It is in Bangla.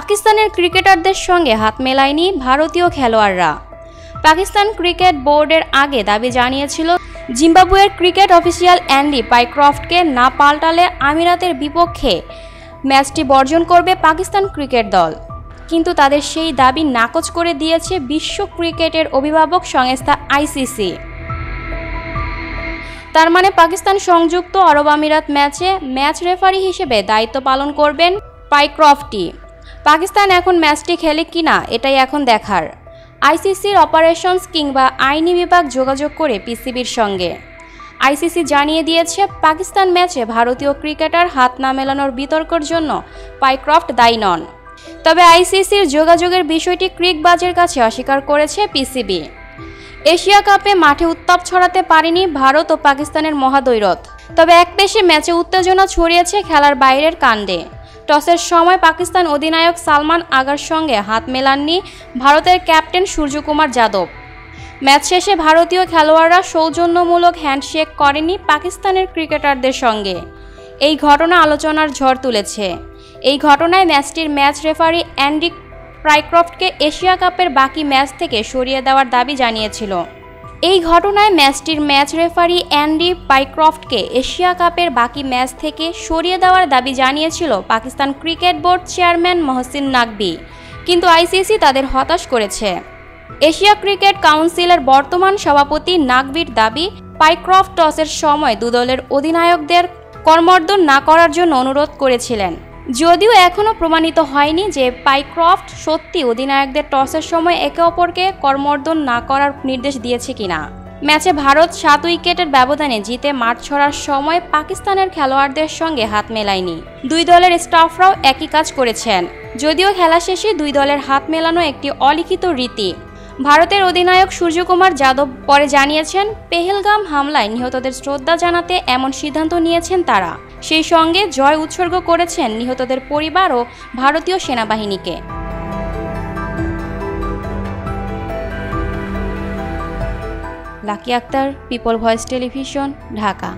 পাকিস্তানের ক্রিকেটারদের সঙ্গে হাত মেলায়নি ভারতীয় খেলোয়াড়রা। পাকিস্তান ক্রিকেট বোর্ডের আগে দাবি জানিয়েছিল জিম্বাবুয়ের ক্রিকেট অফিসিয়াল অ্যান্ডি পাইক্রফটকে না পাল্টালে আমিরাতের বিপক্ষে ম্যাচটি বর্জন করবে পাকিস্তান ক্রিকেট দল। কিন্তু তাদের সেই দাবি নাকচ করে দিয়েছে বিশ্ব ক্রিকেটের অভিভাবক সংস্থা আইসিসি। তার মানে পাকিস্তান সংযুক্ত আরব আমিরাত ম্যাচ রেফারি হিসেবে দায়িত্ব পালন করবেন পাইক্রফটই। পাকিস্তান এখন ম্যাচটি খেলে কিনা এটাই এখন দেখার। আইসিসির অপারেশনস কিংবা আইনি বিভাগ যোগাযোগ করে পিসিবির সঙ্গে। আইসিসি জানিয়ে দিয়েছে পাকিস্তান ম্যাচে ভারতীয় ক্রিকেটার হাত না মেলানোর বিতর্কের জন্য পাইক্রফট দায়ী নন। তবে আইসিসির যোগাযোগের বিষয়টি ক্রিকবাজের কাছে অস্বীকার করেছে পিসিবি। এশিয়া কাপে মাঠে উত্তাপ ছড়াতে পারেনি ভারত ও পাকিস্তানের মহাদ্বৈরথ। তবে একপেশে ম্যাচে উত্তেজনা ছড়িয়েছে খেলার বাইরের কাণ্ডে। টসের সময় পাকিস্তান অধিনায়ক সালমান আগার সঙ্গে হাত মেলাননি ভারতের ক্যাপ্টেন সূর্যকুমার যাদব। ম্যাচ শেষে ভারতীয় খেলোয়াড়রা সৌজন্যমূলক হ্যান্ডশেক করেনি পাকিস্তানের ক্রিকেটারদের সঙ্গে। এই ঘটনা আলোচনার ঝড় তুলেছে। এই ঘটনায় ম্যাচটির ম্যাচ রেফারি অ্যান্ডি পাইক্রফটকে এশিয়া কাপের বাকি ম্যাচ থেকে সরিয়ে দেওয়ার দাবি জানিয়েছিল। এই ঘটনায় ম্যাচটির ম্যাচ রেফারি অ্যান্ডি পাইক্রফটকে এশিয়া কাপের বাকি ম্যাচ থেকে সরিয়ে দেওয়ার দাবি জানিয়েছিল Pakistan cricket board chairman Mohsin Naqvi. কিন্তু আইসিসি তাদের হতাশ করেছে। এশিয়া ক্রিকেট কাউন্সিলের বর্তমান সভাপতি নাকভির দাবি, পাইক্রফট টসের সময় দুদলের অধিনায়কদের করমর্দন না করার জন্য অনুরোধ করেছিলেন। যদিও এখনও প্রমাণিত হয়নি যে পাইক্রফট সত্যি অধিনায়কদের টসের সময় একে অপরকে করমর্দন না করার নির্দেশ দিয়েছে কিনা। ম্যাচে ভারত 7 উইকেটের ব্যবধানে জিতে মাঠ ছাড়ার সময় পাকিস্তানের খেলোয়াড়দের সঙ্গে হাত মেলায়নি। দুই দলের স্টাফরাও একই কাজ করেছেন। যদিও খেলা শেষে দুই দলের হাত মেলানো একটি অলিখিত রীতি। ভারতের অধিনায়ক সূর্যকুমার যাদব পরে জানিয়েছেন, পেহেলগাম হামলায় নিহতদের শ্রদ্ধা জানাতে এমন সিদ্ধান্ত নিয়েছেন তারা। সেই সঙ্গে জয় উৎসর্গ করেছেন নিহতদের পরিবার ও ভারতীয় সেনাবাহিনীকে। Lucky Akter, people voice television, Dhaka.